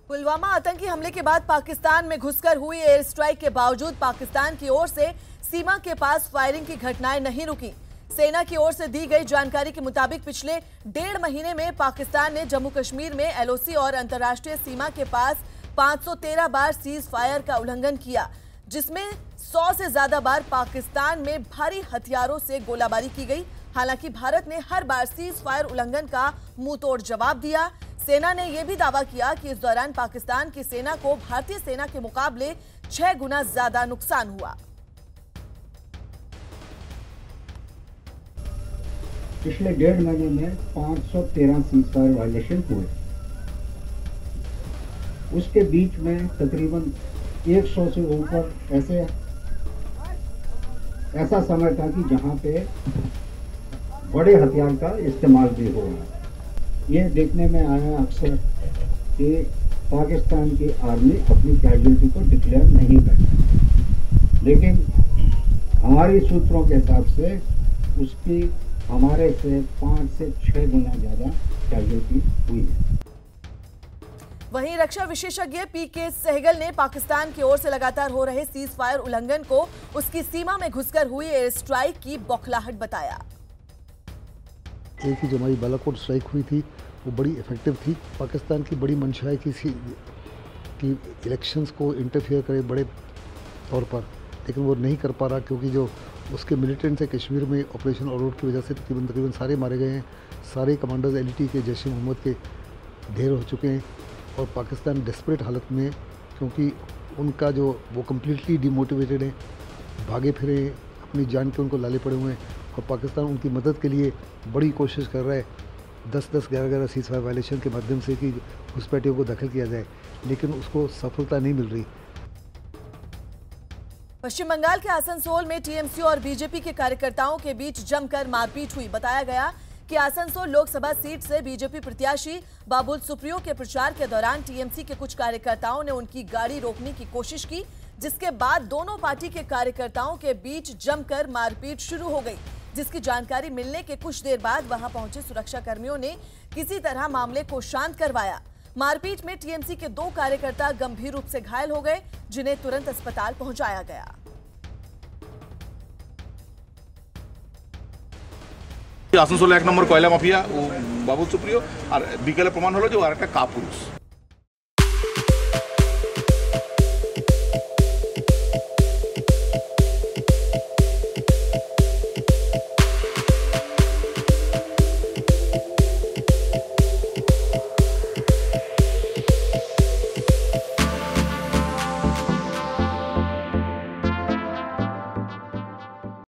पुलवामा आतंकी हमले के बाद पाकिस्तान में घुसकर हुई एयर स्ट्राइक के बावजूद पाकिस्तान की ओर से सीमा के पास फायरिंग की घटनाएं नहीं रुकी। सेना की ओर से दी गई जानकारी के मुताबिक पिछले 1.5 महीने में पाकिस्तान ने जम्मू कश्मीर में एलओसी और अंतर्राष्ट्रीय सीमा के पास 513 बार सीज फायर का उल्लंघन किया, जिसमें 100 से ज्यादा बार पाकिस्तान में भारी हथियारों से गोलाबारी की गई। हालांकि भारत ने हर बार सीज फायर उल्लंघन का मुंहतोड़ जवाब दिया। सेना ने यह भी दावा किया कि इस दौरान पाकिस्तान की सेना को भारतीय सेना के मुकाबले 6 गुना ज्यादा नुकसान हुआ। पिछले 1.5 महीने में 513 सीज फायर वायलेशन हुए। उसके बीच में तकरीबन 100 से ऊपर ऐसा समय था कि जहां पे बड़े हथियार का इस्तेमाल भी हो रहा है। ये देखने में आया अक्सर कि पाकिस्तान की आर्मी अपनी कैजुअलिटी को डिक्लेयर नहीं करती, लेकिन हमारी सूत्रों के हिसाब से उसकी हमारे से 5 से 6 गुना ज्यादा कैजुअलिटी हुई है। वहीं रक्षा विशेषज्ञ पीके सहगल ने पाकिस्तान की ओर से लगातार हो रहे सीज फायर उल्लंघन को उसकी सीमा में घुसकर हुई एयर स्ट्राइक की बौखलाहट बताया। एक ही जो हमारी बालाकोट स्ट्राइक हुई थी वो बड़ी इफेक्टिव थी। पाकिस्तान की बड़ी मंशा है कि इलेक्शंस को इंटरफेयर करे बड़े तौर पर, लेकिन वो नहीं कर पा रहा क्योंकि जो उसके मिलिटेंट्स है कश्मीर में ऑपरेशन ऑलआउट की वजह से तकरीबन सारे मारे गए हैं। सारे कमांडर्स एलईटी के जैश ए मोहम्मद के ढेर हो चुके हैं और पाकिस्तान डेस्परेट हालत में, क्योंकि उनका जो वो कम्प्लीटली डिमोटिवेटेड है, भागे फिरे अपनी जान के उनको लाले पड़े हुए हैं और पाकिस्तान उनकी मदद के लिए बड़ी कोशिश कर रहा है 10-10, 11-11 सीज फायर वायलेशन के माध्यम से कि घुसपैठियों को दखल किया जाए, लेकिन उसको सफलता नहीं मिल रही। पश्चिम बंगाल के आसनसोल में टीएमसी और बीजेपी के कार्यकर्ताओं के बीच जमकर मारपीट हुई। बताया गया कि आसनसोल लोकसभा सीट से बीजेपी प्रत्याशी बाबुल सुप्रियो के प्रचार के दौरान टीएमसी के कुछ कार्यकर्ताओं ने उनकी गाड़ी रोकने की कोशिश की, जिसके बाद दोनों पार्टी के कार्यकर्ताओं के बीच जमकर मारपीट शुरू हो गई। जिसकी जानकारी मिलने के कुछ देर बाद वहां पहुंचे सुरक्षा कर्मियों ने किसी तरह मामले को शांत करवाया। मारपीट में टीएमसी के 2 कार्यकर्ता गंभीर रूप से घायल हो गए, जिन्हें तुरंत अस्पताल पहुंचाया गया। आसनसोल 1 নম্বর কয়লা মাফিয়া ও বাবুল সুপ্রিয় আর বিকেলে প্রমাণ হলো যে ও আরেকটা কাপুরুষ।